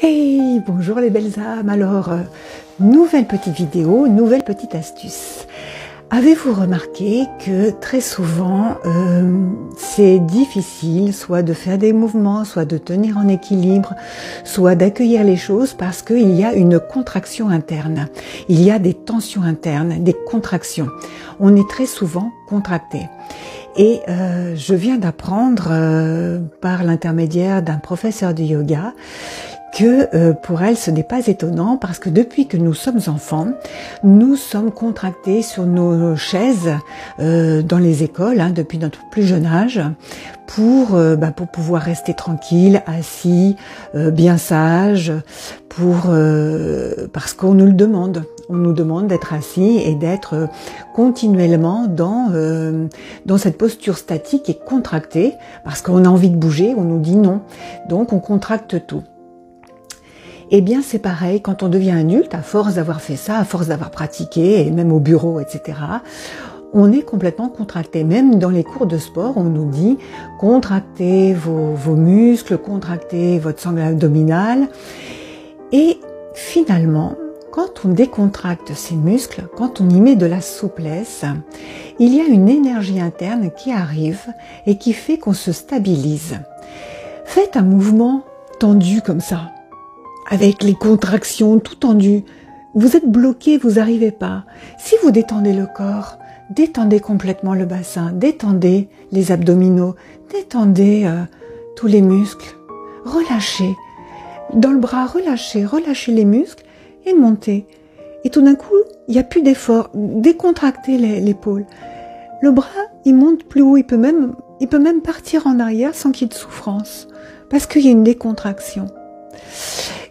Hey, bonjour les belles âmes. Alors, nouvelle petite vidéo, nouvelle petite astuce. Avez-vous remarqué que très souvent, c'est difficile soit de faire des mouvements, soit de tenir en équilibre, soit d'accueillir les choses parce qu'il y a une contraction interne. Il y a des tensions internes, des contractions. On est très souvent contracté. Et je viens d'apprendre par l'intermédiaire d'un professeur de yoga que pour elle, ce n'est pas étonnant parce que depuis que nous sommes enfants, nous sommes contractés sur nos chaises dans les écoles, depuis notre plus jeune âge, pour pouvoir rester tranquille, assis, bien sage, parce qu'on nous le demande. On nous demande d'être assis et d'être continuellement dans cette posture statique et contractée parce qu'on a envie de bouger, on nous dit non. Donc on contracte tout. Eh bien, c'est pareil, quand on devient adulte, à force d'avoir fait ça, à force d'avoir pratiqué, et même au bureau, etc., on est complètement contracté. Même dans les cours de sport, on nous dit contractez vos muscles, contractez votre sangle abdominale. Et finalement, quand on décontracte ces muscles, quand on y met de la souplesse, il y a une énergie interne qui arrive et qui fait qu'on se stabilise. Faites un mouvement tendu comme ça, avec les contractions tout tendues. Vous êtes bloqué, vous n'arrivez pas. Si vous détendez le corps, détendez complètement le bassin, détendez les abdominaux, détendez tous les muscles. Relâchez. Dans le bras, relâchez les muscles et montez. Et tout d'un coup, il n'y a plus d'effort. Décontractez l'épaule. Le bras, il monte plus haut, il peut même partir en arrière sans qu'il y ait de souffrance. Parce qu'il y a une décontraction.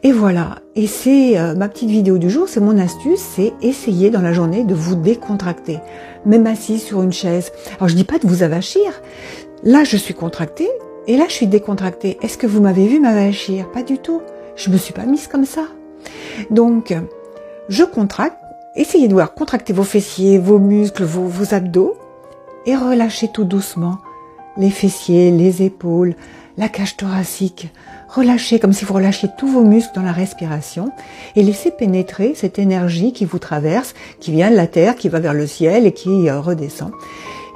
Et voilà, et c'est ma petite vidéo du jour, c'est mon astuce, c'est essayer dans la journée de vous décontracter, même assis sur une chaise. Alors je dis pas de vous avachir, là je suis contractée et là je suis décontractée. Est-ce que vous m'avez vu m'avachir? Pas du tout, je me suis pas mise comme ça. Donc je contracte, essayez de voir, contracter vos fessiers, vos muscles, vos abdos et relâchez tout doucement les fessiers, les épaules, la cage thoracique. Relâchez comme si vous relâchiez tous vos muscles dans la respiration et laissez pénétrer cette énergie qui vous traverse, qui vient de la terre, qui va vers le ciel et qui redescend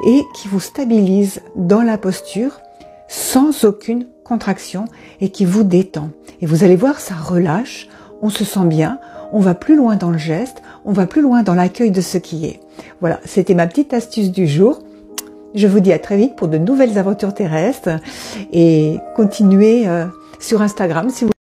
et qui vous stabilise dans la posture sans aucune contraction et qui vous détend. Et vous allez voir, ça relâche, on se sent bien, on va plus loin dans le geste, on va plus loin dans l'accueil de ce qui est. Voilà, c'était ma petite astuce du jour. Je vous dis à très vite pour de nouvelles aventures terrestres et continuez sur Instagram si vous